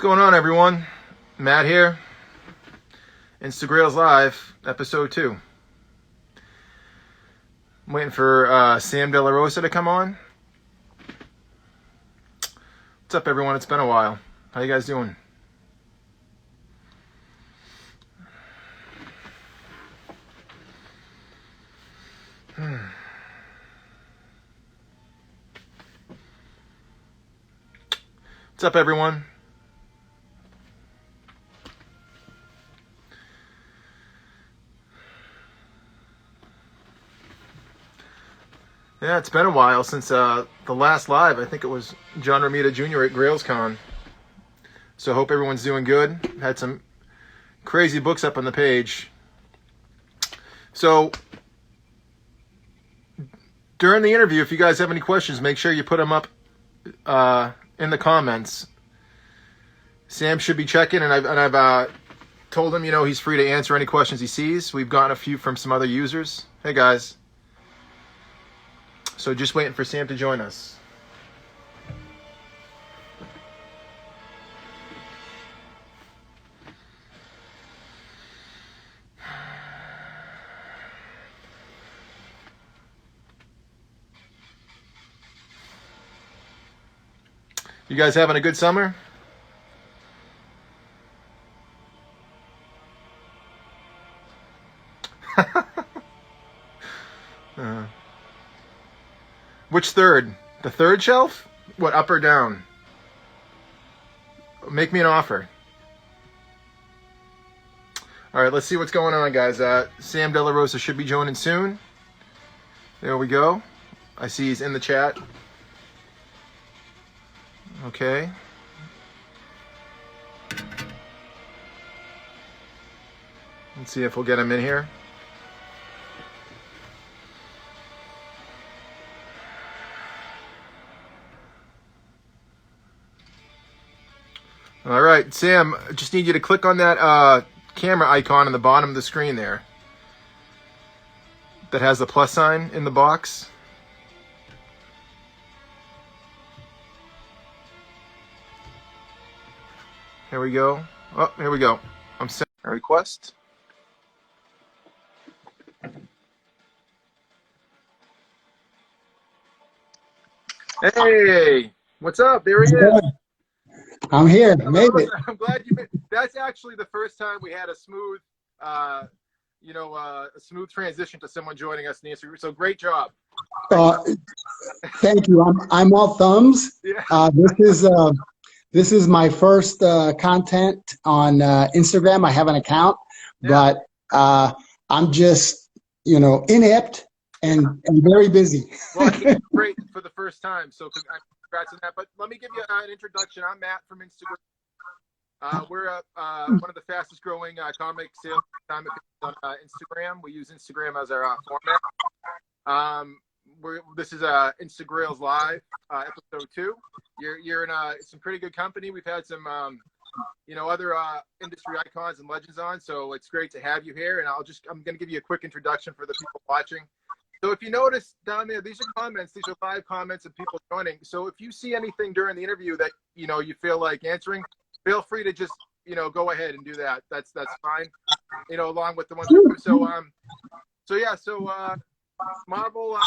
What's going on, everyone? Matt here. Instagrailz Live, episode 2. I'm waiting for Sam De La Rosa to come on. What's up, everyone? It's been a while. How you guys doing? What's up, everyone? Yeah, it's been a while since the last live. I think it was John Romita Jr. at GrailzCon. So I hope everyone's doing good. Had some crazy books up on the page. So during the interview, if you guys have any questions, make sure you put them up in the comments. Sam should be checking, and I've told him, he's free to answer any questions he sees. We've gotten a few from some other users. Hey, guys. So just waiting for Sam to join us. You guys having a good summer? Which third? The third shelf? What, up or down? Make me an offer. All right, let's see what's going on, guys. Sam De La Rosa should be joining soon. There we go. I see he's in the chat. Okay. Let's see if we'll get him in here. All right, Sam, just need you to click on that camera icon on the bottom of the screen there that has the plus sign in the box. Here we go. Oh, here we go. I'm sending a request. Hey, what's up? There he is. I'm here. Made it. I'm glad you made it. That's actually the first time we had a smooth, a smooth transition to someone joining us in the Instagram. So great job. Thank you. I'm all thumbs. Yeah. This is my first content on Instagram. I have an account, Yeah. but I'm just inept and very busy. Well, I think it's great for the first time. So congrats on that. But let me give you an introduction. I'm Matt from Instagram. We're one of the fastest growing comic sales on Instagram. We use Instagram as our format. This is Instagrailz Live, episode 2. You're in some pretty good company. We've had some other industry icons and legends on, so it's great to have you here. And I'm going to give you a quick introduction for the people watching. So if you notice down there, these are comments. These are live comments of people joining. So if you see anything during the interview that you feel like answering, feel free to just go ahead and do that. That's fine. Along with the ones. So Marvel,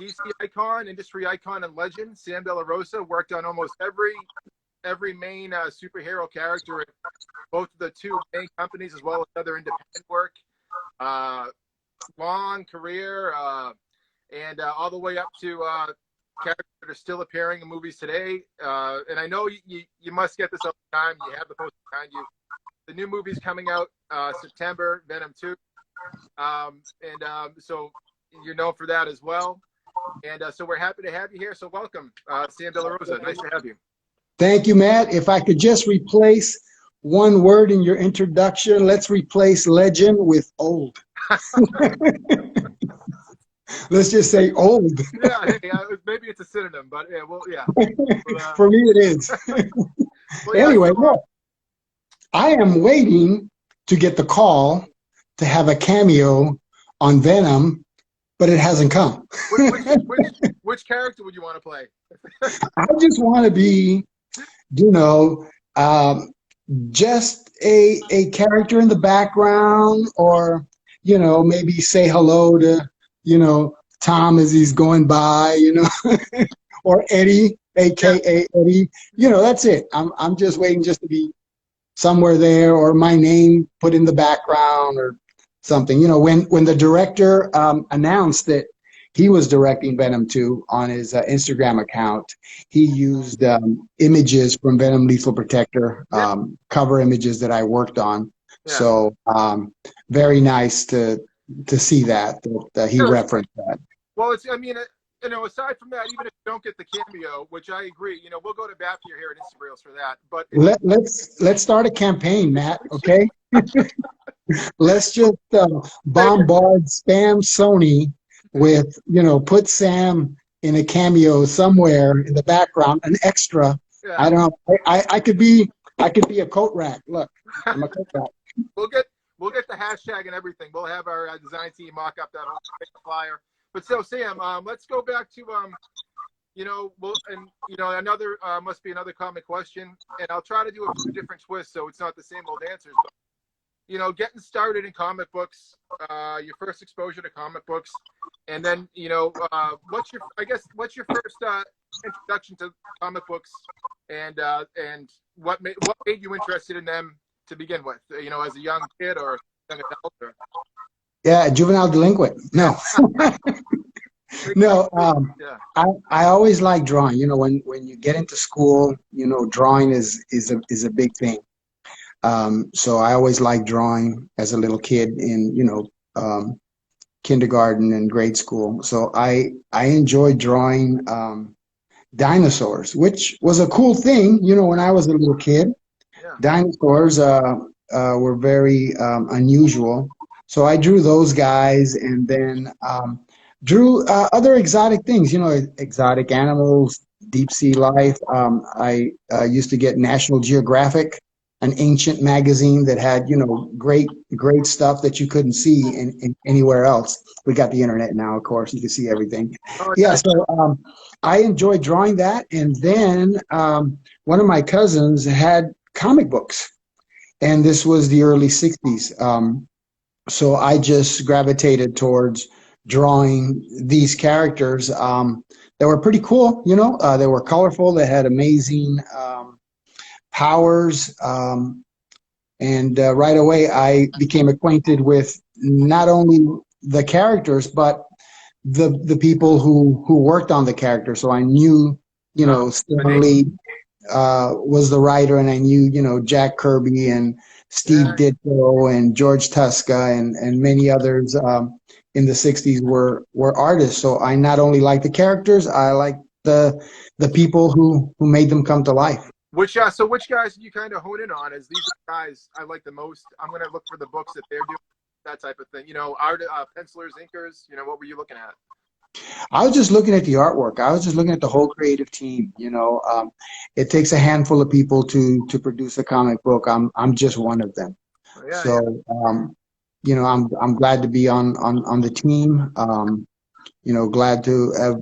DC icon, industry icon, and legend Sam De La Rosa worked on almost every main superhero character at both of the two main companies, as well as other independent work. Long career, and all the way up to characters that are still appearing in movies today. And I know you must get this all the time. You have the poster behind you. The new movie's coming out September, Venom 2. So you're known for that as well. And so we're happy to have you here. So welcome, Sam De La Rosa. Nice to have you. Thank you, Matt. If I could just replace one word in your introduction, let's replace legend with old. Let's just say old. Yeah, maybe it's a synonym, but yeah, well, yeah. For me, it is. Well, anyway, look, I am waiting to get the call to have a cameo on Venom, but it hasn't come. Which character would you want to play? I just want to be, just a character in the background, or maybe say hello to Tom as he's going by, or Eddie, Yeah. aka Eddie. That's it. I'm just waiting just to be somewhere there, or my name put in the background or something. When the director announced that he was directing Venom 2 on his Instagram account, he used images from Venom Lethal Protector, Yeah. cover images that I worked on. Yeah. So very nice to see that he Sure. referenced that. Well, I mean, aside from that, even if you don't get the cameo, which I agree, we'll go to bat for your hair at Instagrailz for that. But Let's start a campaign, Matt. Okay, let's just bombard, spam Sony with, put Sam in a cameo somewhere in the background, an extra. yeah. I don't know. I could be a coat rack. Look, I'm a coat rack. We'll get the hashtag and everything. We'll have our design team mock up that whole flyer. But so Sam, let's go back to another must be another common question, and I'll try to do a few different twists so it's not the same old answers. But getting started in comic books, your first exposure to comic books, and then what's your first introduction to comic books, and what made you interested in them to begin with? As a young kid or young adult? Or... Yeah, juvenile delinquent. No. No, I always like drawing. When you get into school, drawing is a big thing. So I always liked drawing as a little kid in kindergarten and grade school. So I enjoyed drawing dinosaurs, which was a cool thing. When I was a little kid, dinosaurs were very unusual. So I drew those guys, and then drew other exotic things, exotic animals, deep sea life. I used to get National Geographic, an ancient magazine that had, great stuff that you couldn't see in anywhere else. We got the internet now, of course, you can see everything. Yeah, so I enjoyed drawing that. And then one of my cousins had comic books, and this was the early 60s. So I just gravitated towards drawing these characters that were pretty cool. They were colorful, they had amazing powers, and right away I became acquainted with not only the characters but the people who worked on the characters. So I knew Stan Lee was the writer, and I knew Jack Kirby and Steve Ditko and George Tuska and many others in the 60s were artists. So I not only like the characters, I like the people who made them come to life. Which guys did you kind of hone in on as these are the guys I like the most? I'm going to look for the books that they're doing, that type of thing. Art, pencilers, inkers, what were you looking at? I was just looking at the artwork. I was just looking at the whole creative team. It takes a handful of people to produce a comic book. I'm just one of them. So I'm glad to be on the team. Glad to have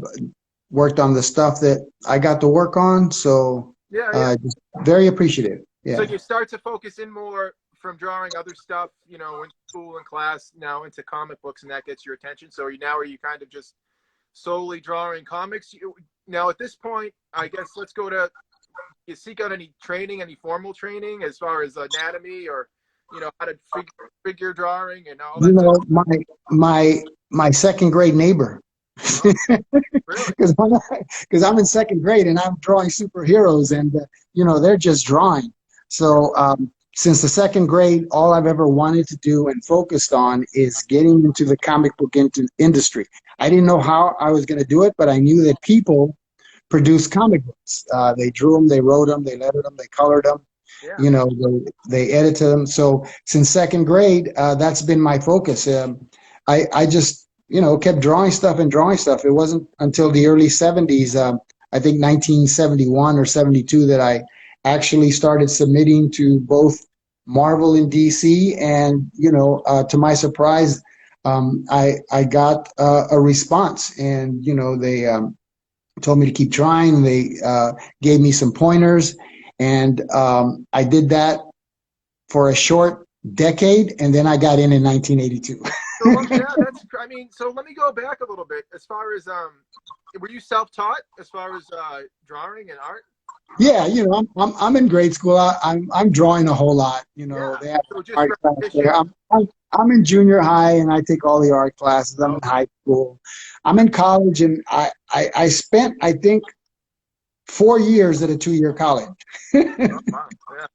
worked on the stuff that I got to work on. So just very appreciative. Yeah. So you start to focus in more from drawing other stuff, in school and class, now into comic books, and that gets your attention. So are you kind of just solely drawing comics? Now at this point, I guess let's go to, you seek out any training, any formal training as far as anatomy or how to figure drawing and all that my second grade neighbor, because I'm in second grade and I'm drawing superheroes, and they're just drawing. So since the second grade, all I've ever wanted to do and focused on is getting into the comic book industry. I didn't know how I was going to do it, but I knew that people produce comic books. They drew them, they wrote them, they lettered them, they colored them. Yeah. They edited them. So since second grade, that's been my focus. I just, kept drawing stuff. It wasn't until the early 70s, I think 1971 or 72, that I actually started submitting to both Marvel and DC. And, to my surprise, I got a response, and, they told me to keep trying. They gave me some pointers. And I did that for a short decade, and then I got in 1982. So yeah, I mean, so let me go back a little bit. As far as were you self-taught as far as drawing and art? Yeah, I'm in grade school. I'm drawing a whole lot. Yeah. They have So just art class repetition. there. I'm in junior high, and I take all the art classes. I'm in high school. I'm in college, and I spent, I think, 4 years at a 2-year college. Oh, wow. Yeah.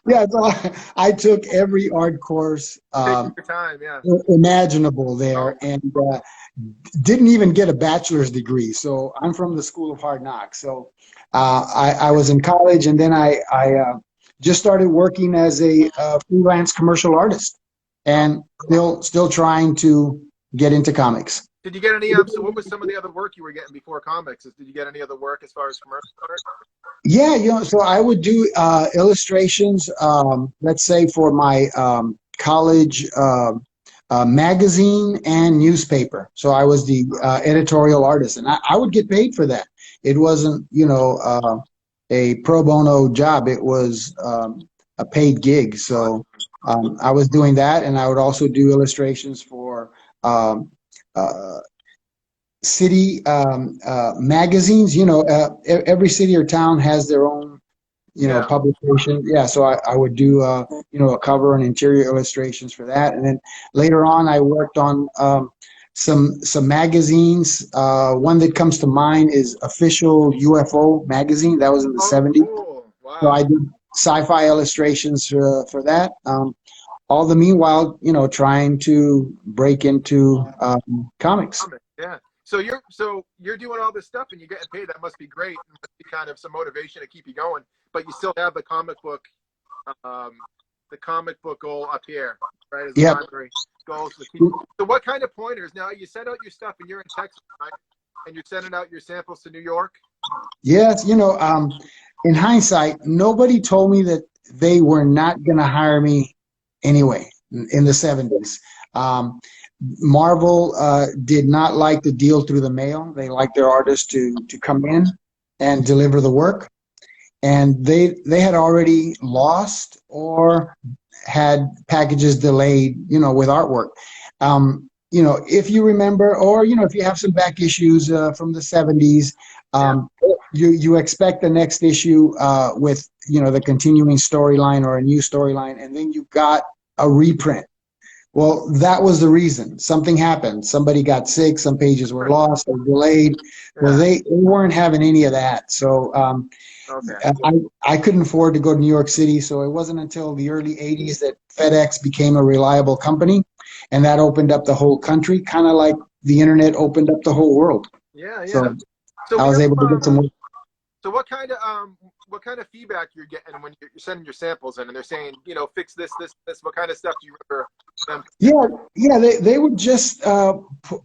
Yeah, so I took every art course Taking your time, yeah. imaginable Oh, there, and didn't even get a bachelor's degree. So I'm from the School of Hard Knocks. So I was in college, and then I just started working as a freelance commercial artist, and still trying to get into comics. did you get any? So what was some of the other work you were getting before comics? Did you get any other work as far as commercial art? Yeah, so I would do illustrations, let's say for my college magazine and newspaper. So I was the editorial artist, and I would get paid for that. It wasn't, a pro bono job. It was a paid gig. So I was doing that, and I would also do illustrations for city magazines. Every city or town has their own publication. Yeah, so I would do a cover and interior illustrations for that, and then later on I worked on some magazines. One that comes to mind is Official UFO magazine. That was in the 70s. Cool. Wow. So I did sci-fi illustrations for that. All the meanwhile, trying to break into comics. Yeah. So you're doing all this stuff and you're getting paid. That must be great. It must be kind of some motivation to keep you going. But you still have the comic book goal up here, right? As the primary goal. So what kind of pointers? Now you send out your stuff and you're in Texas, right? And you're sending out your samples to New York. Yes, in hindsight, nobody told me that they were not going to hire me anyway in the 70s. Marvel did not like the deal through the mail. They liked their artists to come in and deliver the work. And they had already lost or had packages delayed, with artwork. If you remember, or, if you have some back issues from the 70s, you expect the next issue with, the continuing storyline or a new storyline, and then you got a reprint. Well, that was the reason. Something happened. Somebody got sick. Some pages were lost or delayed. Well, they weren't having any of that. So I couldn't afford to go to New York City. So it wasn't until the early 80s that FedEx became a reliable company. And that opened up the whole country, kind of like the internet opened up the whole world. Yeah. So I was able to get some work. So what kind of feedback you're getting when you're sending your samples in and they're saying, fix this, what kind of stuff do you remember them? Yeah, they would just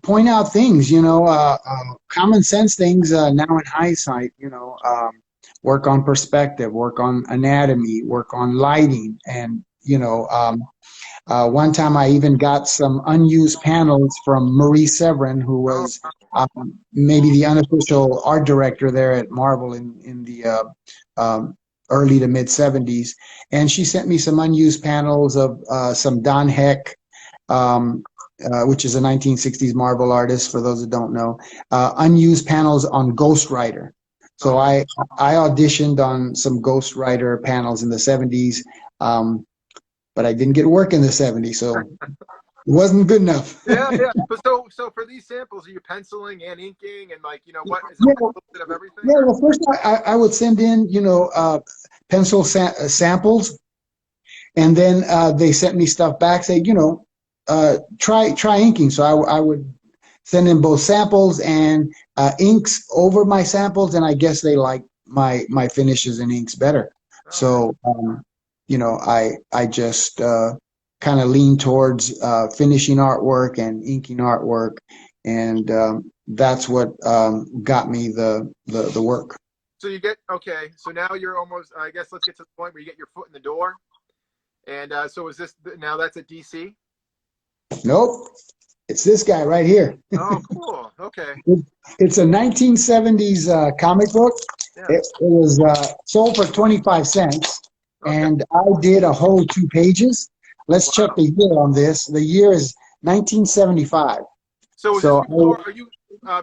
point out things, common sense things now in hindsight, work on perspective, work on anatomy, work on lighting. And, one time I even got some unused panels from Marie Severin, who was maybe the unofficial art director there at Marvel in the early to mid 70s. And she sent me some unused panels of some Don Heck, which is a 1960s Marvel artist, for those that don't know, unused panels on Ghost Rider. So I auditioned on some Ghost Rider panels in the 70s, but I didn't get work in the 70s, so it wasn't good enough. Yeah. But so for these samples, are you penciling and inking and what is it, a little bit of everything? Yeah, well, first I would send in, pencil samples, and then they sent me stuff back, say, try inking. So I would send in both samples and inks over my samples, and I guess they like my finishes and inks better. So I just kind of lean towards finishing artwork and inking artwork, and that's what got me the work. So so now you're almost, I guess let's get to the point where you get your foot in the door. And so is this, now that's at DC? Nope. It's this guy right here. Oh, cool. Okay. It's a 1970s comic book. Yeah. It was sold for 25 cents. Okay. and I did a whole 2 pages. Let's check the year on this. The year is 1975. So is this So before? Are you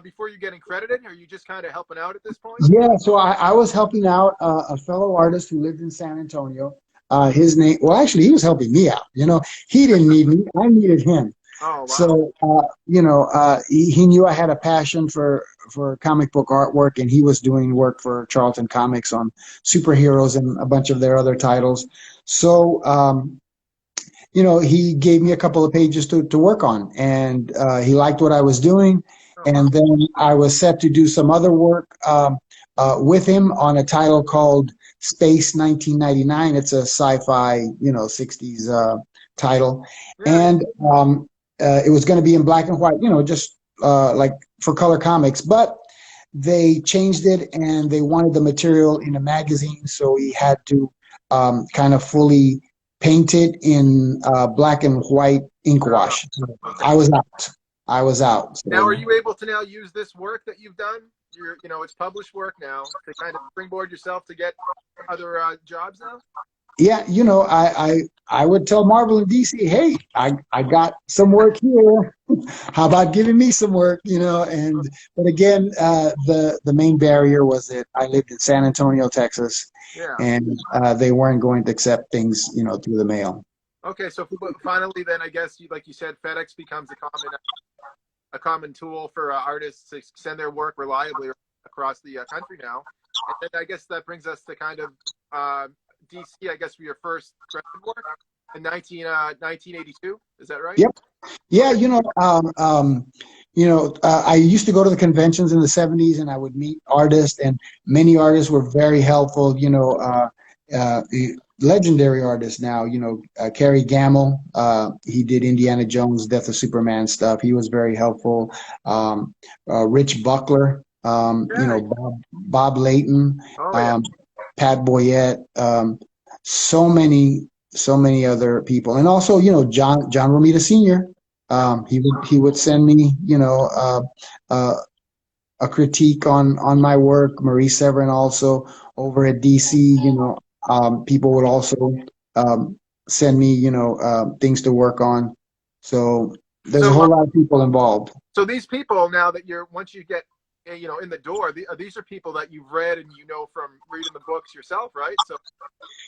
before you getting credited? Are you just kind of helping out at this point? yeah, so I was helping out a fellow artist who lived in San Antonio. His name, well, actually, he was helping me out. He didn't need me; I needed him. Oh wow. So, he knew I had a passion for comic book artwork, and he was doing work for Charlton Comics on superheroes and a bunch of their other titles. So, he gave me a couple of pages to work on, and he liked what I was doing. And then I was set to do some other work with him on a title called Space 1999. It's a sci-fi, 60s title. And it was going to be in black and white, just like for color comics. But they changed it, and they wanted the material in a magazine, so he had to kind of fully paint it in black and white ink wash. I was out. So. Now, are you able to now use this work that you've done? It's published work now to kind of springboard yourself to get other jobs now? Yeah, I would tell Marvel and DC, hey, I got some work here. How about giving me some work? But again, the main barrier was that I lived in San Antonio, Texas, and they weren't going to accept things, through the mail. Okay, so finally, then I guess, like you said, FedEx becomes a common tool for artists to send their work reliably across the country now. And then I guess that brings us to kind of DC, I guess, for your first credit work in 1982. Is that right? Yep. Yeah, I used to go to the conventions in the 70s, and I would meet artists, and many artists were very helpful. Legendary artists now, Cary Gamble, he did Indiana Jones, Death of Superman stuff. He was very helpful. Rich Buckler, Bob Layton, Pat Boyette, so many other people. And also, John Romita Sr., he would send me, a critique on my work. Marie Severin also over at DC, people would also send me, things to work on. So there's a whole lot of people involved. So these people, now that once you get, in the door, these are people that you've read and from reading the books yourself, right? So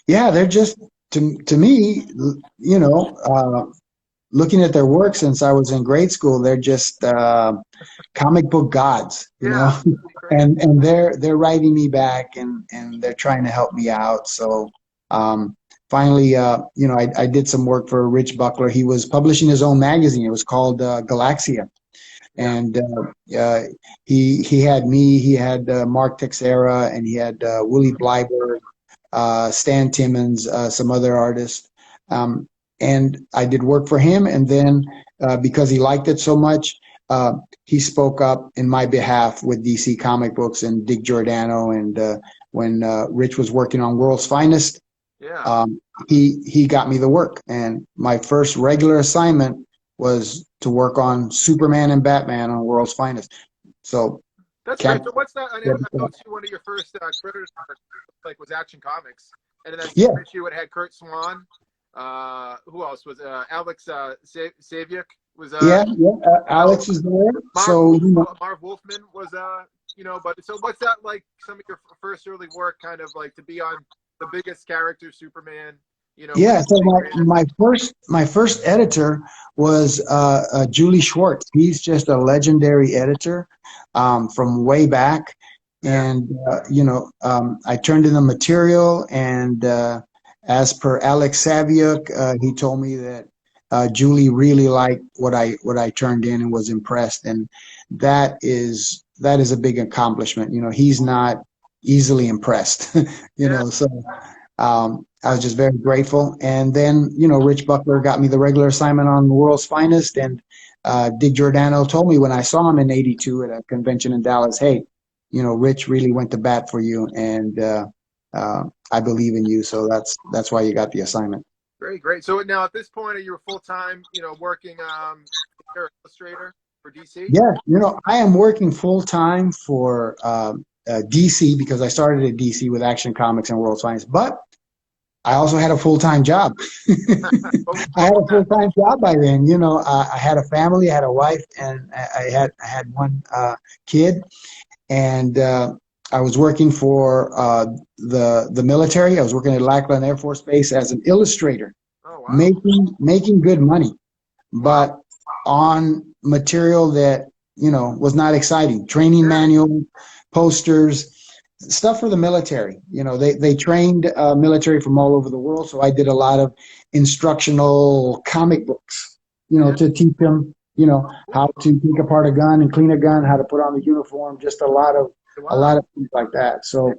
yeah, they're just to me, looking at their work since I was in grade school, they're just comic book gods, and they're writing me back, and they're trying to help me out. So finally, I did some work for Rich Buckler. He was publishing his own magazine. It was called Galaxia. And he had me, he had Mark Texera, and he had Willie Blyberg, Stan Timmons, some other artists. And I did work for him. And then because he liked it so much, he spoke up in my behalf with DC Comic Books and Dick Giordano. And when Rich was working on World's Finest, he got me the work. And my first regular assignment was to work on Superman and Batman on World's Finest. So that's great. So what's that? I know one of your first creditors was Action Comics, and in that same issue it had Kurt Swan. Who else was Alex Saviuk was Alex was there. Marv Wolfman was but so what's that like? Some of your first early work, kind of like to be on the biggest character, Superman. So my first editor was Julie Schwartz. He's just a legendary editor from way back, and I turned in the material, and as per Alex Saviuk, he told me that Julie really liked what I turned in and was impressed, and that is a big accomplishment. He's not easily impressed, so. I was just very grateful. And then, Rich Buckler got me the regular assignment on World's Finest. And Dick Giordano told me when I saw him in '82 at a convention in Dallas, hey, Rich really went to bat for you. And I believe in you. So that's why you got the assignment. Great. So now at this point, are you full-time, working illustrator for DC? Yeah, I am working full-time for DC because I started at DC with Action Comics and World's Finest. But I also had a full-time job. I had a full-time job by then. You know, I had a family, I had a wife, and I had one kid, and I was working for the military. I was working at Lackland Air Force Base as an illustrator, Oh, wow. making good money, Wow. but on material that was not exciting. Training manual, posters, stuff for the military. They trained military from all over the world, so I did a lot of instructional comic books. To teach them, how to take apart a gun and clean a gun, how to put on the uniform, just a lot of things like that. So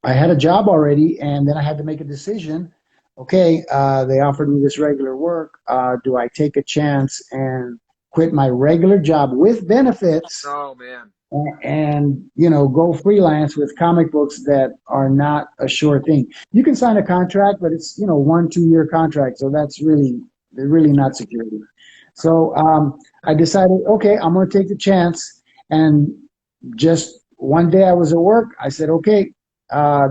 I had a job already, and then I had to make a decision. Okay, they offered me this regular work. Do I take a chance and quit my regular job with benefits? Oh, man. And go freelance with comic books that are not a sure thing. You can sign a contract, but it's 1-2 year contract, so that's really not security. So I decided, okay, I'm going to take the chance. And just one day I was at work, I said, okay,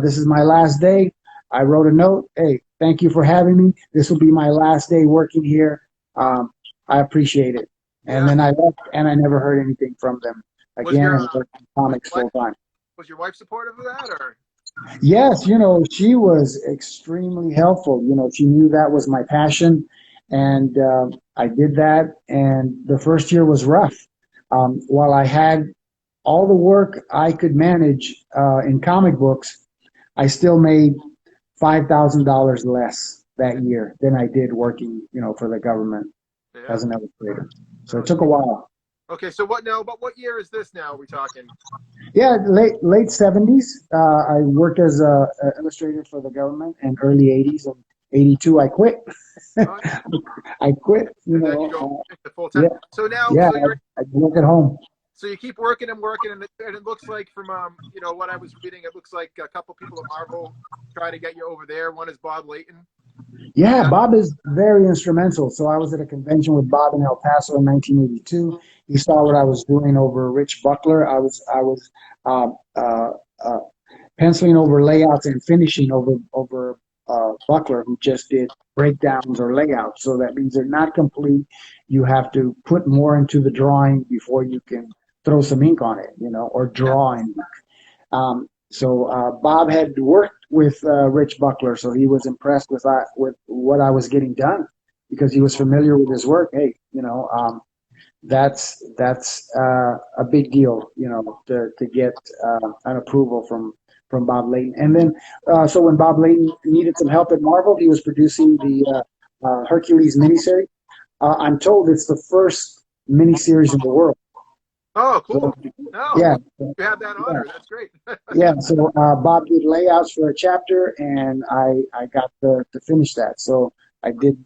this is my last day. I wrote a note, hey, thank you for having me. This will be my last day working here. I appreciate it. And then I left, and I never heard anything from them again. And worked in comics full time. Was your wife supportive of that, or? Yes, she was extremely helpful. She knew that was my passion, and I did that. And the first year was rough. While I had all the work I could manage in comic books, I still made $5,000 less that year than I did working, for the government as an illustrator. So it took a while. Okay, so what now? But what year is this now? Are we talking? Yeah, late 70s. I worked as a illustrator for the government, and early 80s. And 82, I quit. I quit. And then you go into full time. Yeah. So now, I work at home. So you keep working and working, and it looks like from what I was reading, it looks like a couple people at Marvel try to get you over there. One is Bob Layton. Yeah, Bob is very instrumental. So I was at a convention with Bob in El Paso in 1982. He saw what I was doing over Rich Buckler. I was penciling over layouts and finishing over Buckler, who just did breakdowns or layouts. So that means they're not complete. You have to put more into the drawing before you can throw some ink on it, or draw ink. So Bob had worked with Rich Buckler, so he was impressed with what I was getting done because he was familiar with his work. Hey, that's a big deal, to get an approval from Bob Layton. And then, so when Bob Layton needed some help at Marvel, he was producing the Hercules miniseries. I'm told it's the first miniseries in the world. Oh, cool. So, yeah. You have that honor. That's great. Yeah, so Bob did layouts for a chapter, and I got to finish that. So I did,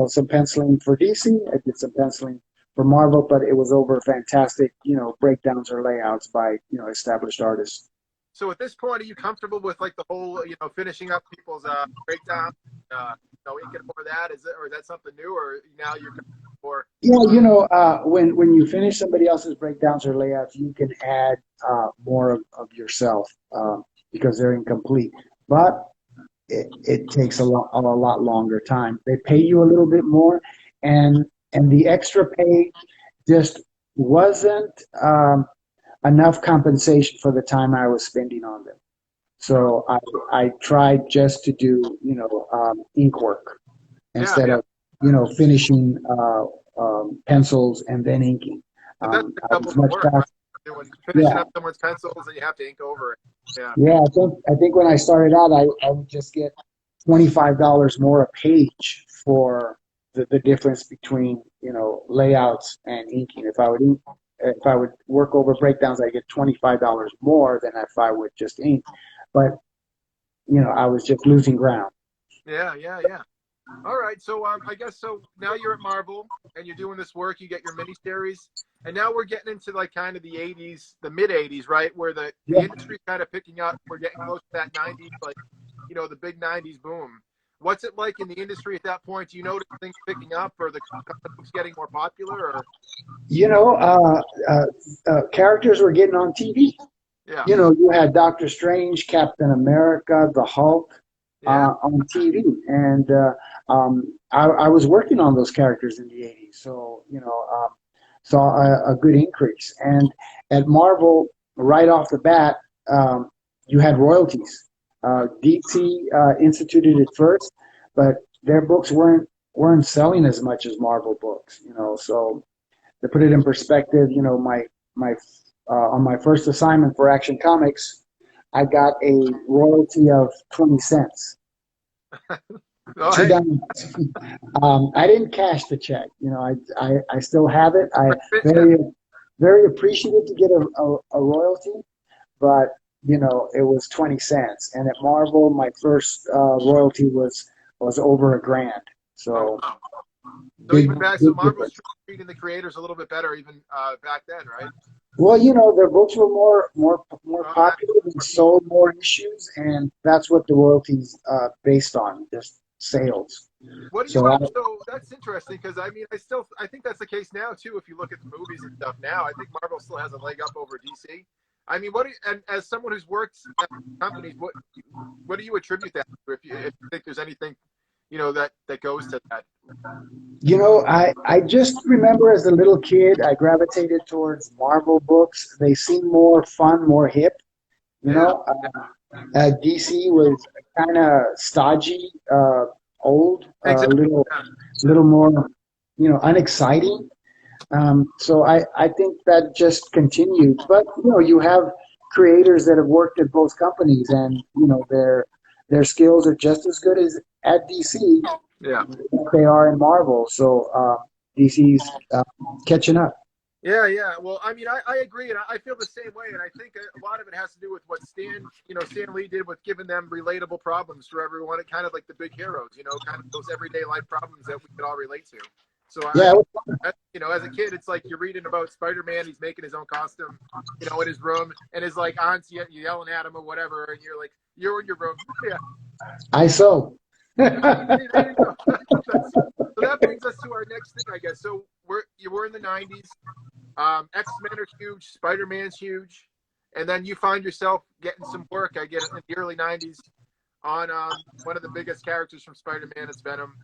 some penciling for DC. I did some penciling for Marvel, but it was over fantastic, breakdowns or layouts by, established artists. So at this point, are you comfortable with like the whole, finishing up people's breakdown, inking over that? Or is that something new, or now you're for? Yeah, when you finish somebody else's breakdowns or layouts, you can add more of yourself because they're incomplete. But it takes a lot longer time. They pay you a little bit more, and the extra pay just wasn't enough compensation for the time I was spending on them. So I tried just to do, ink work instead of, finishing pencils and then inking. That's a couple of work. Finishing up someone's pencils and you have to ink over it. Yeah. Yeah, I think when I started out, I would just get $25 more a page for the difference between, layouts and inking. If I would work over breakdowns, I get $25 more than if I would just ink. But, I was just losing ground. Yeah. All right. So I guess so now you're at Marvel and you're doing this work. You get your miniseries. And now we're getting into like kind of the 80s, the mid 80s, right? Where the industry's kind of picking up. We're getting close to that 90s, like, the big 90s boom. What's it like in the industry at that point? Do you notice things picking up or the comics getting more popular? Or? Characters were getting on TV. Yeah. You had Doctor Strange, Captain America, the Hulk. Yeah. on TV, and I was working on those characters in the '80s, so saw a good increase. And at Marvel, right off the bat, you had royalties. DC instituted it first, but their books weren't selling as much as Marvel books. So to put it in perspective, my on my first assignment for Action Comics, I got a royalty of 20 cents. Oh, Two hey. dimes. I didn't cash the check. I still have it. I Yeah. very appreciative to get a royalty, but it was 20 cents. And at Marvel, my first royalty was over $1,000. Oh, So wow. So big even back, so big Marvel's difference. treating the creators a little bit better even back then, right? Well, their books were more That, popular and sold more issues, and that's what the royalties based on, just sales. what do you? So I, So that's interesting because I mean, I think that's the case now too. If you look at the movies and stuff now, I think Marvel still has a leg up over DC. I mean, and as someone who's worked at companies, what do you attribute that to? If you think there's anything, that goes to that. I just remember as a little kid, I gravitated towards Marvel books. They seemed more fun, more hip. You Yeah, know, DC was kind of stodgy, old, a exactly. little more, unexciting. So I think that just continued. But you have creators that have worked at both companies, and their skills are just as good as at DC Yeah. as they are in Marvel. So DC's catching up. Yeah. Well, I mean, I agree, and I feel the same way. And I think a lot of it has to do with what Stan Lee did with giving them relatable problems for everyone. It kind of like the big heroes, kind of those everyday life problems that we could all relate to. So I Yeah, mean, as a kid, it's like you're reading about Spider-Man. He's making his own costume, in his room, and his like aunts yelling at him or whatever, and you're like, you're in your room. Yeah. I so. There you go. So that brings us to our next thing, I guess. So we're in the '90s. X-Men are huge. Spider-Man's huge, and then you find yourself getting some work. I get in the early '90s on one of the biggest characters from Spider-Man. It's Venom.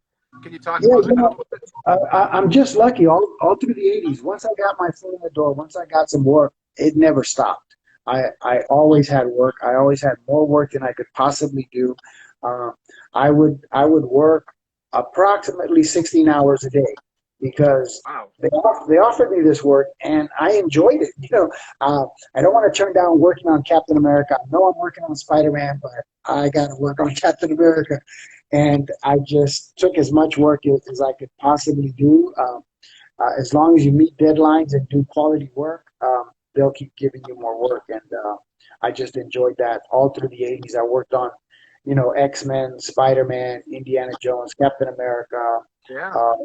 Can you talk Yeah, about that a little bit? I'm just lucky all through the '80s. Once I got my foot in the door, once I got some work, it never stopped. I always had work. I always had more work than I could possibly do. Uh, I would work approximately 16 hours a day because Wow. they offered me this work and I enjoyed it. I don't want to turn down working on Captain America. I know I'm working on Spider-Man, but I got to work on Captain America. And I just took as much work as I could possibly do. As long as you meet deadlines and do quality work, they'll keep giving you more work. And I just enjoyed that all through the '80s. I worked on, X-Men, Spider-Man, Indiana Jones, Captain America, Yeah. uh,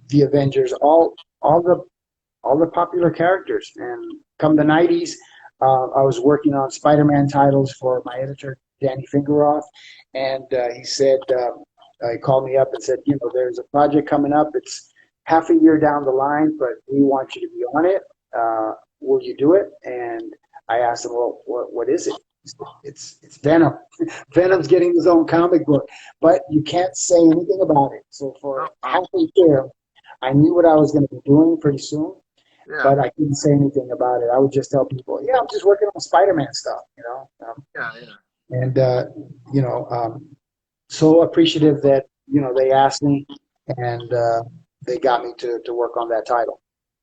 the Avengers, all the popular characters. And come the '90s, I was working on Spider-Man titles for my editor, Danny Fingeroth, and he called me up and said, there's a project coming up. It's half a year down the line, but we want you to be on it. Will you do it? And I asked him, well, what is it? It's Venom. Venom's getting his own comic book, but you can't say anything about it. So Oh, for wow. half a year, I knew what I was going to be doing pretty soon, Yeah. but I couldn't say anything about it. I would just tell people, yeah, I'm just working on Spider-Man stuff, Yeah. and you know, so appreciative that they asked me, and they got me to work on that title.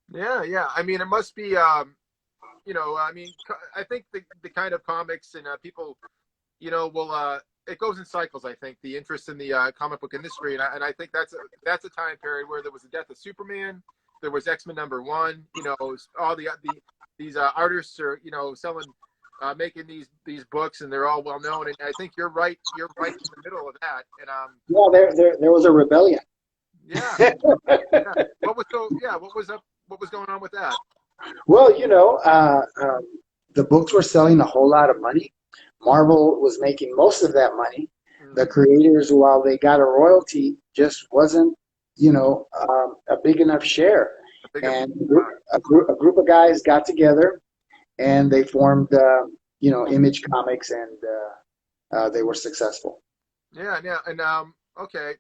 Yeah. I mean, it must be. I mean, I think the kind of comics and people, will it goes in cycles. I think the interest in the comic book industry, and I think that's a time period where there was the death of Superman, there was X-Men #1. All these artists are selling, making these books, and they're all well known. And I think you're right. You're right in the middle of that. And Yeah, there was a rebellion. yeah, yeah. What was up? What was going on with that? Well, the books were selling a whole lot of money. Marvel was making most of that money. The Mm-hmm. creators, while they got a royalty, just wasn't, a big enough share. I think And a group of guys got together and they formed, Image Comics, and they were successful. Yeah, yeah, and okay.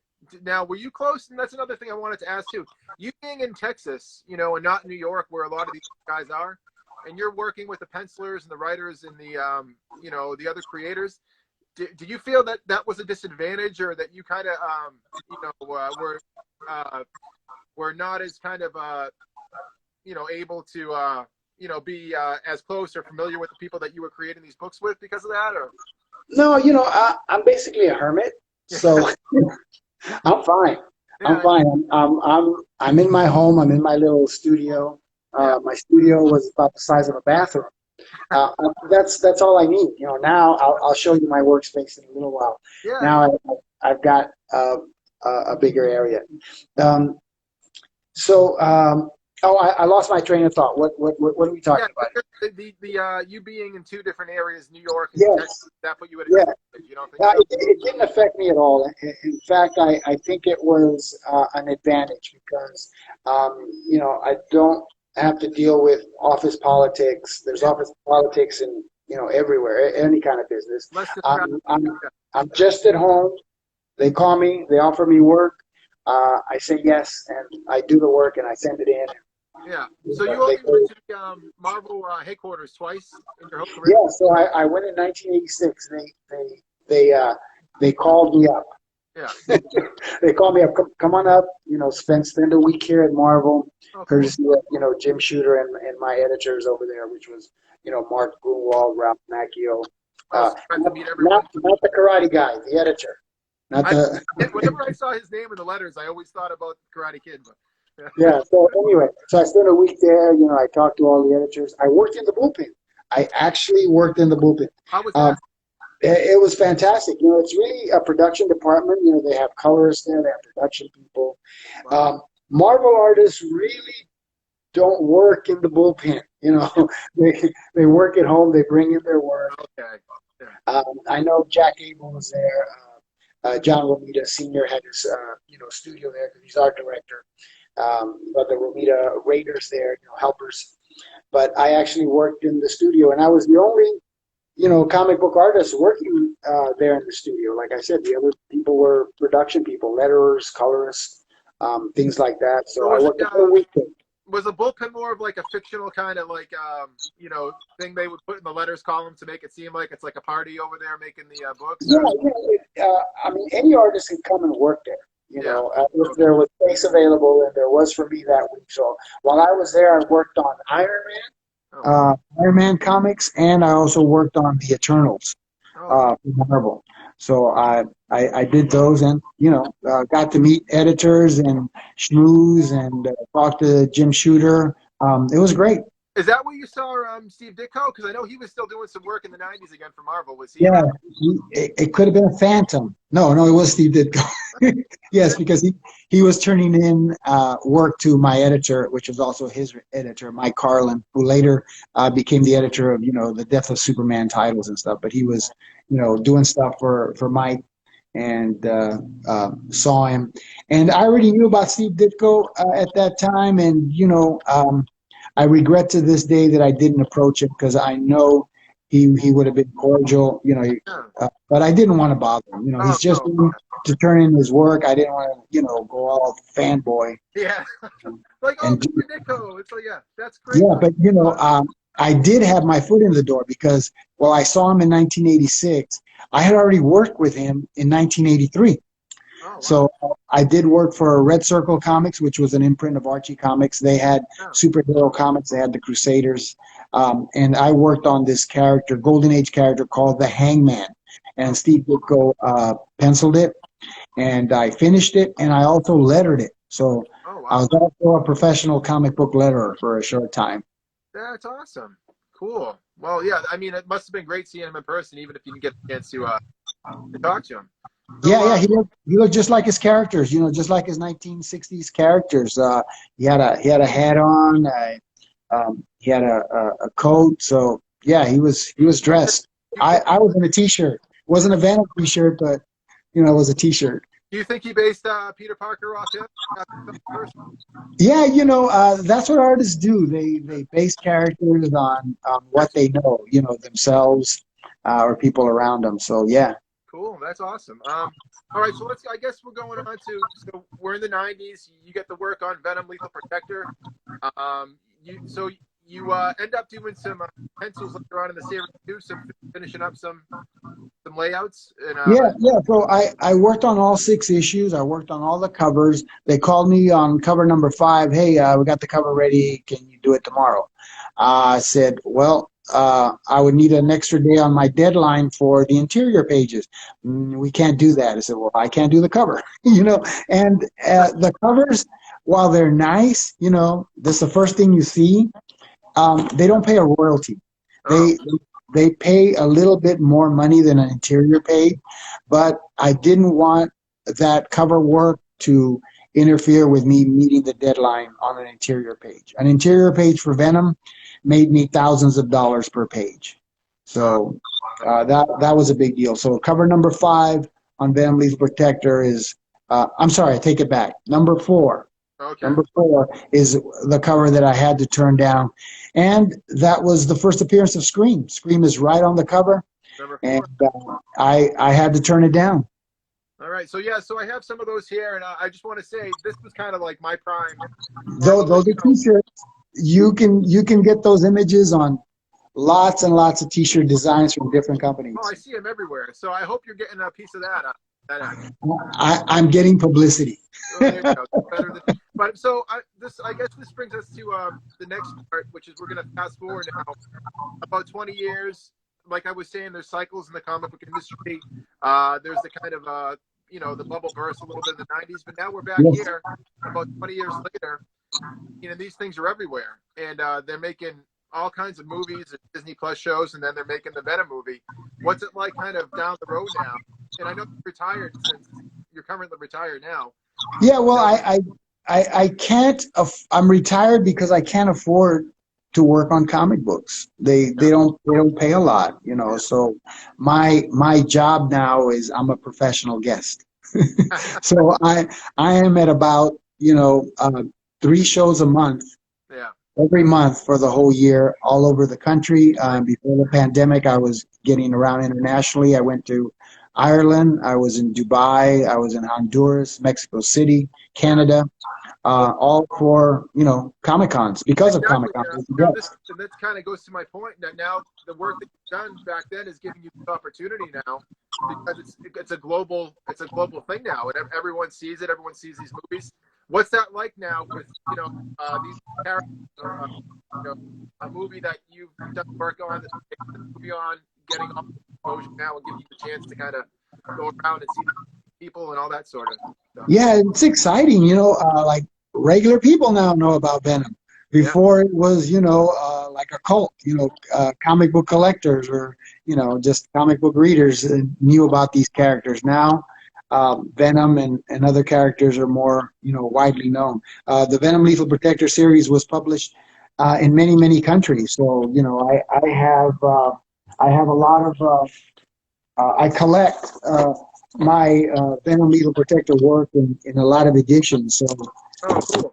Now, were you close? And that's another thing I wanted to ask too. You being in Texas, you know, and not New York, where a lot of these guys are, and you're working with the pencilers and the writers and the, you know, the other creators. Do you feel that that was a disadvantage, or that you kind of, you know, were not as kind of, you know, able to, you know, be as close or familiar with the people that you were creating these books with because of that, or? No, you know, I'm basically a hermit, so I'm fine. I'm Yeah, fine. I'm in my home. I'm in my little studio. yeah, My studio was about the size of a bathroom. That's all I need. You know, now I'll show you my workspace in a little while. yeah, yeah. Now I've got a bigger area. Um, so, oh, I lost my train of thought. What are we Yeah, talking about? you being in two different areas, New York and Texas, Yes, that put you at a yeah. disadvantage? You don't think so? It didn't affect me at all. In fact, I think it was an advantage because, you know, I don't have to deal with office politics. There's Yeah, office politics in, you know, everywhere, any kind of business. less distracted. Um, I'm, I'm just at home. They call me, they offer me work. I say yes, and I do the work, and I send it in. Yeah. So you They only go, went to the Marvel headquarters twice in your whole career? yeah, so I went in 1986. They called me up. Yeah. They called me up. Come on up. You know, spend a week here at Marvel, Oh, cool. courtesy of, you know, Jim Shooter and my editors over there, which was, you know, Mark Grunwald, Ralph Macchio, Oh, so you got to meet everyone. not the karate guy, the editor, not I, the. whenever I saw his name in the letters, I always thought about Karate Kid. But, yeah. Yeah. So anyway, so I spent a week there. You know, I talked to all the editors. I worked in the bullpen. I actually worked in the bullpen. How was Um, that? it was fantastic. You know, it's really a production department. You know, they have colorists there, they have production people. Wow. Marvel artists really don't work in the bullpen. You know, they work at home. They bring in their work. Okay. Yeah. I know Jack Abel was there. John Romita Sr. had his you know, studio there because he's art director. But the Romita Raiders there, you know, helpers. But I actually worked in the studio, and I was the only, you know, comic book artist working there in the studio. Like I said, the other people were production people, letterers, colorists, things like that. So So I worked the whole week there. was the bullpen more of like a fictional kind of like you know, thing they would put in the letters column to make it seem like it's like a party over there making the books? Yeah, Or? I mean, any artist can come and work there. You Yeah. know, if there was space available, and there was for me that week. So while I was there, I worked on Oh. Iron Man comics, and I also worked on the Eternals Oh. for Marvel. So I did those, and you know, got to meet editors and schmooze and talk to Jim Shooter. It was great. Is that where you saw Steve Ditko? Because I know he was still doing some work in the '90s again for Marvel. Was he? Yeah, it could have been a Phantom. No, it was Steve Ditko. Yes, because he was turning in work to my editor, which was also his editor, Mike Carlin, who later became the editor of, you know, the Death of Superman titles and stuff. But he was, you know, doing stuff for Mike, and saw him. And I already knew about Steve Ditko at that time, and you know, I regret to this day that I didn't approach him because I know he would have been cordial, you know, Yeah. but I didn't want to bother him. You know, Oh he's just no. to turn in his work. I didn't want to, you know, go all fanboy. Yeah. Like, oh, And Mr. Ditko. It's like, yeah, that's great. yeah, but you know, I did have my foot in the door because, well, I saw him in 1986. I had already worked with him in 1983. Oh, wow. So I did work for Red Circle Comics, which was an imprint of Archie Comics. They had Yeah. superhero comics. They had the Crusaders. And I worked on this character, Golden Age character called the Hangman. And Steve Ditko penciled it, and I finished it, and I also lettered it. So Oh, wow. I was also a professional comic book letterer for a short time. That's awesome. Cool. Well, yeah, I mean, it must have been great seeing him in person, even if you didn't get the chance to talk to him. So, Yeah, he looked just like his characters, you know, just like his 1960s characters. He had a hat on, he had a coat, so yeah, he was dressed. I was in a t-shirt. It wasn't a Venom t-shirt, but you know, it was a t-shirt. do you think he based Peter Parker off him? Yeah, you know, that's what artists do. They base characters on what they know, you know, themselves or people around them. So yeah. Cool, That's awesome. All right, so I guess we're going on to, so we're in the 90s. You get to work on Venom Lethal Protector. You end up doing some pencils later on in the series too, finishing up some layouts. And, yeah. So I worked on all 6 issues. I worked on all the covers. They called me on cover number 5. Hey, we got the cover ready. Can you do it tomorrow? I said, well, I would need an extra day on my deadline for the interior pages. We can't do that. I said, well, I can't do the cover, and the covers, while they're nice, this is the first thing you see. They don't pay a royalty. They pay a little bit more money than an interior page, but I didn't want that cover work to interfere with me meeting the deadline on an interior page. An interior page for Venom made me thousands of dollars per page. So that was a big deal. So cover number 5 on Venom Lethal Protector is, I'm sorry, I take it back. Number 4. Okay. Number 4 is the cover that I had to turn down. And that was the first appearance of Scream. Scream is right on the cover. And I had to turn it down. All right. So, so I have some of those here. And I just want to say, this was kind of like my prime. Those are T-shirts. You can get those images on lots and lots of T-shirt designs from different companies. Oh, I see them everywhere. So I hope you're getting a piece of that. I'm getting publicity. Oh, there you go. But so I guess this brings us to the next part, which is we're going to fast forward now about 20 years. Like I was saying, there's cycles in the comic book industry. There's the kind of the bubble burst a little bit in the 90s, but now we're back here about 20 years later. These things are everywhere, and they're making all kinds of movies and Disney Plus shows, and then they're making the Venom movie. What's it like kind of down the road now? And I know you're retired, since you're currently retired now. Yeah, well, I can't. I'm retired because I can't afford to work on comic books. They don't pay a lot, So my job now is I'm a professional guest. So I am at about 3 shows a month. Yeah. Every month for the whole year, all over the country. Before the pandemic, I was getting around internationally. I went to Ireland, I was in Dubai, I was in Honduras, Mexico City, Canada, all for, Comic-Cons, because of Comic-Cons. That kind of goes to my point, that now the work that you've done back then is giving you the opportunity now, because it's a global thing now, and everyone sees it, everyone sees these movies. What's that like now with, these characters, a movie that you've done work on, the movie on, getting off exposure now and giving you the chance to kind of go around and see people and all that sort of stuff? Yeah, it's exciting, like regular people now know about Venom. Before it was, like a cult, comic book collectors or, just comic book readers knew about these characters. Now, Venom and other characters are more, widely known. The Venom Lethal Protector series was published in many, many countries. So, I have a lot of, I collect my Venom Lethal Protector work in a lot of editions. So cool.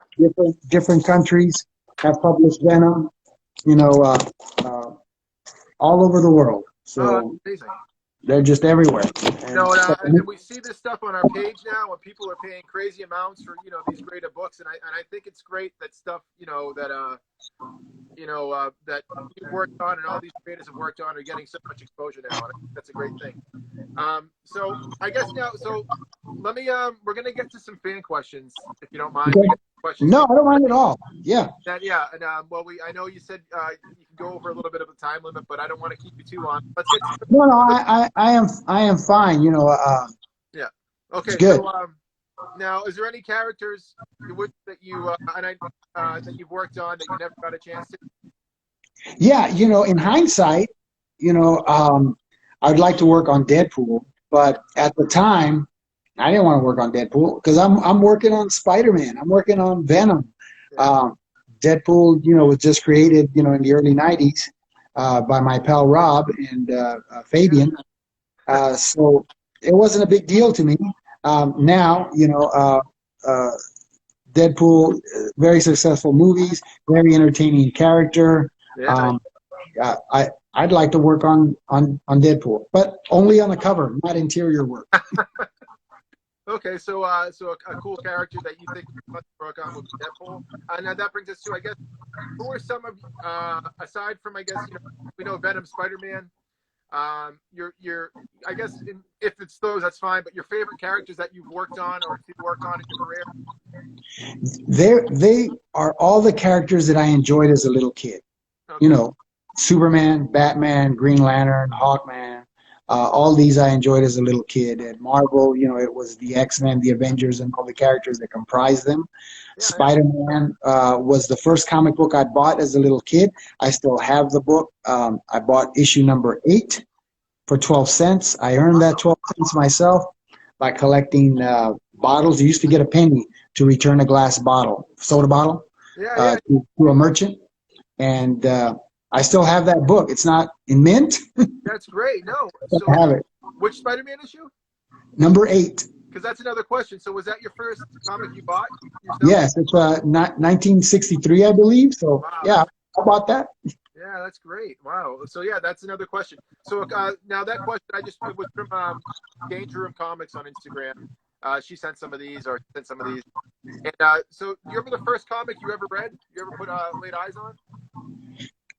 different countries have published Venom, all over the world. So amazing. They're just everywhere. And we see this stuff on our page now, and people are paying crazy amounts for these great books, and I think it's great that stuff that that you've worked on and all these creators have worked on are getting so much exposure now, and I think that's a great thing. So I guess now, let me we're gonna get to some fan questions if you don't mind. Okay. No, I don't mind at all. Yeah. And I know you said you can go over a little bit of a time limit, but I don't want to keep you too long. Let's get to No, I am fine. Yeah. Okay. Good. So, now, is there any characters that you've worked on that you never got a chance to? Yeah, in hindsight, I'd like to work on Deadpool, but at the time, I didn't want to work on Deadpool because I'm working on Spider-Man. I'm working on Venom. Yeah. Deadpool, was just created, in the early 90s by my pal Rob and Fabian. So it wasn't a big deal to me. Now, Deadpool, very successful movies, very entertaining character. Yeah. I I'd like to work on Deadpool, but only on the cover, not interior work. Okay, so so a cool character that you think you must work on would be Deadpool. Now that brings us to, I guess, who are some of aside from, I guess, we know Venom, Spider-Man. Your I guess if it's those, that's fine. But your favorite characters that you've worked on or to work on in your career? They are all the characters that I enjoyed as a little kid. Okay. Superman, Batman, Green Lantern, Hawkman. All these I enjoyed as a little kid. At Marvel, it was the X-Men, the Avengers, and all the characters that comprised them. Yeah, Spider-Man was the first comic book I bought as a little kid. I still have the book. I bought issue number 8 for 12 cents. I earned that 12 cents myself by collecting bottles. You used to get a penny to return a glass bottle, soda bottle, to a merchant. And I still have that book. It's not in mint. That's great. No, so I have it. Which Spider-Man issue? Number 8. Because that's another question. So was that your first comic you bought yourself? Yes, it's 1963, I believe. So wow. Yeah, how about that? Yeah, that's great. Wow. So yeah, that's another question. So now that question it was from Danger Room Comics on Instagram. She sent some of these, or sent some of these. And so, you remember the first comic you ever read? You ever laid eyes on?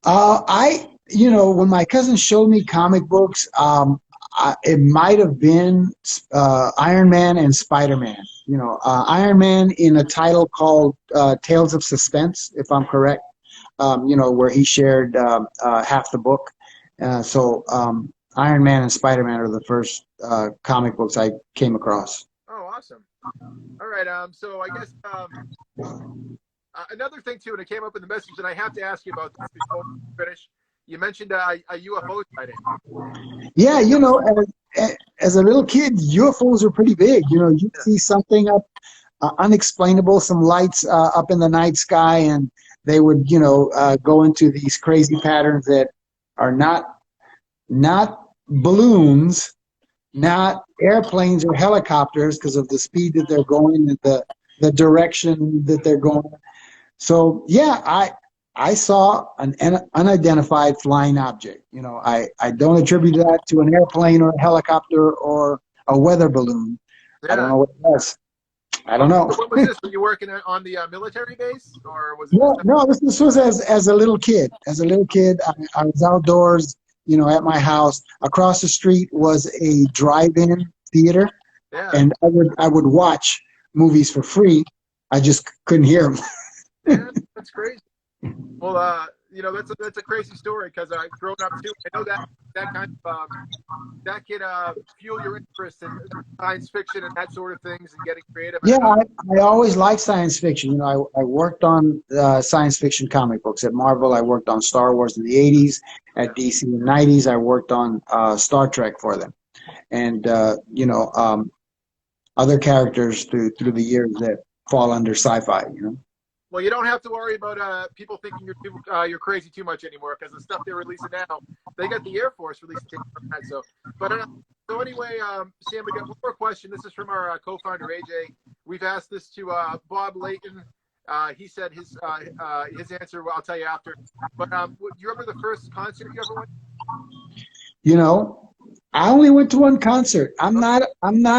When my cousin showed me comic books, it might have been Iron Man and Spider-Man. Iron Man in a title called Tales of Suspense, if I'm correct. Where he shared half the book. So Iron Man and Spider-Man are the first comic books I came across. Oh, awesome. All right. So I guess another thing too, and it came up in the message, and I have to ask you about this before we finish. You mentioned a UFO sighting. Yeah, as a little kid, UFOs are pretty big. You see something up unexplainable, some lights up in the night sky, and they would, go into these crazy patterns that are not balloons, not airplanes or helicopters because of the speed that they're going and the direction that they're going. So yeah, I saw an unidentified flying object. I don't attribute that to an airplane or a helicopter or a weather balloon. Yeah. I don't know what it was. I don't know. What was this? Were you working on the military base, or was it? No. This was as a little kid. As a little kid, I was outdoors, at my house. Across the street was a drive-in theater, and I would watch movies for free. I just couldn't hear them. Yeah, that's crazy. Well, that's a crazy story because I've grown up too. I know that kind of that can fuel your interest in science fiction and that sort of things and getting creative. Yeah, I always liked science fiction. I worked on science fiction comic books at Marvel. I worked on Star Wars in the 80s. At DC in the 90s, I worked on Star Trek for them, and other characters through the years that fall under sci-fi. Well, you don't have to worry about people thinking you're crazy too much anymore because the stuff they're releasing now, they got the Air Force releasing that. So anyway, Sam, we got one more question. This is from our co-founder AJ. We've asked this to Bob Layton. He said his answer. I'll tell you after. But do you remember the first concert you ever went? I only went to one concert. I'm not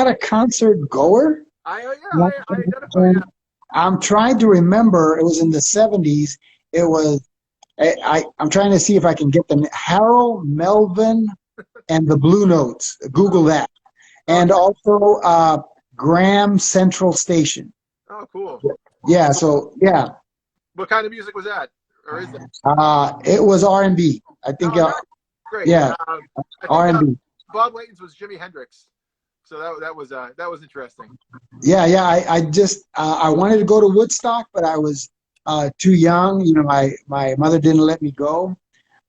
a concert goer. I identify. I'm trying to remember. It was in the 70s. It was. I'm trying to see if I can get them. Harold Melvin and the Blue Notes. Google that. And also Graham Central Station. Oh, cool. Yeah. So yeah. What kind of music was that, or is it? It was R&B. I think. Great. Yeah. R&B. Bob Layton's was Jimi Hendrix. So that was interesting. Yeah. I just I wanted to go to Woodstock, but I was too young. My mother didn't let me go.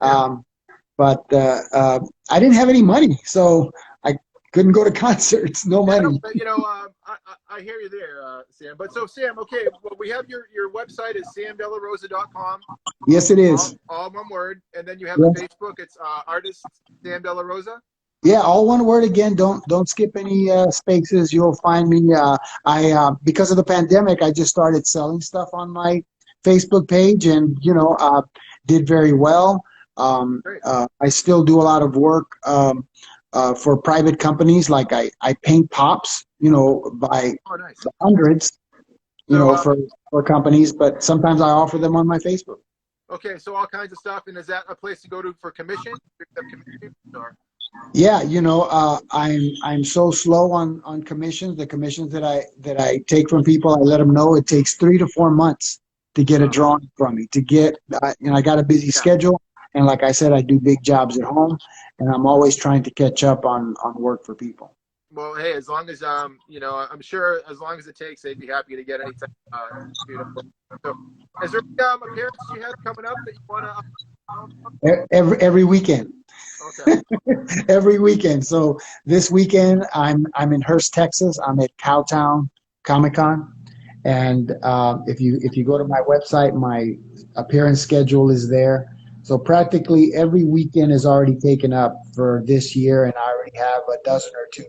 But I didn't have any money, so I couldn't go to concerts. No money. I hear you there, Sam. But so Sam, okay, well, we have your website is samdelarosa.com. Yes, it is. All one word, and then you have the Facebook. It's artist Sam Della Rosa. Yeah, all one word again. Don't skip any spaces. You'll find me. I because of the pandemic, I just started selling stuff on my Facebook page, and did very well. I still do a lot of work for private companies. Like I paint pops, by Nice. the hundreds, So, for companies, but sometimes I offer them on my Facebook. okay, so all kinds of stuff. And is that a place to go to for commission? Yeah, I'm so slow on commissions. The commissions that I take from people, I let them know it takes 3 to 4 months to get a drawing from me. I got a busy schedule, and like I said, I do big jobs at home, and I'm always trying to catch up on work for people. Well, hey, as long as I'm sure as long as it takes, they'd be happy to get any type So, is there appearance you have coming up that you want to? Every weekend. Okay. Every weekend. So this weekend I'm in Hurst, Texas. I'm at Cowtown Comic-Con, and if you go to my website, my appearance schedule is there. So practically every weekend is already taken up for this year, and I already have a dozen or two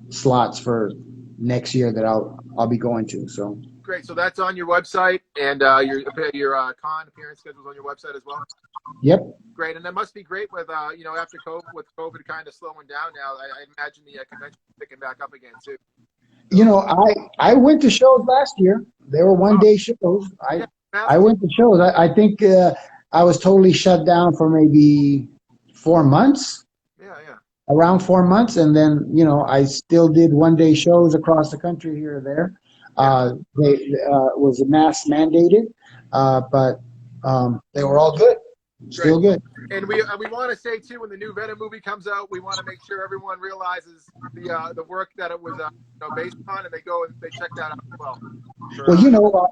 slots for next year that I'll be going to. So great. So that's on your website, and your con appearance schedule is on your website as well. Yep. Great, and that must be great with after COVID kind of slowing down now. I imagine the convention picking back up again too. I went to shows last year. They were one-day shows. I went to shows. I think I was totally shut down for maybe 4 months. Yeah. Around 4 months, and then I still did one-day shows across the country here or there. They was a mask mandated, but they were all good. Still good. And we want to say too, when the new Venom movie comes out, we want to make sure everyone realizes the work that it was based on, and they check that out as well.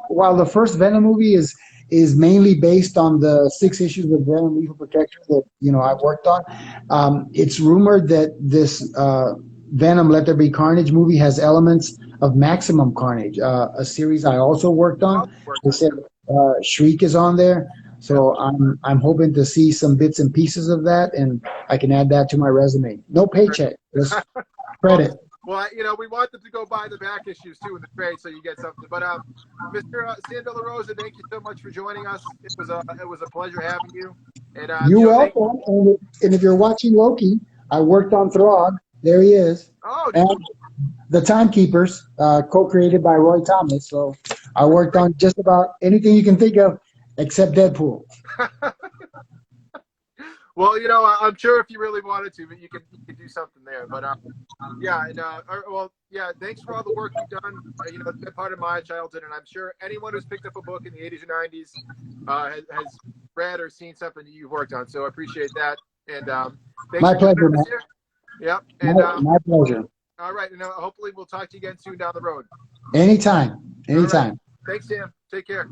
While the first Venom movie is mainly based on the 6 issues of Venom Lethal Protector that I've worked on, it's rumored that this Venom Let There Be Carnage movie has elements of Maximum Carnage, a series I also worked on. They said Shriek is on there. So I'm hoping to see some bits and pieces of that, and I can add that to my resume. No paycheck, just credit. Well, we want them to go buy the back issues too in the trade, so you get something. But Mr. Stan De La Rosa, thank you so much for joining us. It was a pleasure having you. And you're welcome. And if you're watching Loki, I worked on Throg. There he is. Oh. And the Timekeepers, co-created by Roy Thomas. So I worked on just about anything you can think of, except Deadpool. Well, I'm sure if you really wanted to, but you could do something there. But thanks for all the work you've done. It's been part of my childhood, and I'm sure anyone who's picked up a book in the 80s or 90s has read or seen something that you've worked on. So I appreciate that. And thanks my pleasure, man. Yep. And my pleasure. All right, and hopefully we'll talk to you again soon down the road. Anytime. Right. Thanks, Sam. Take care.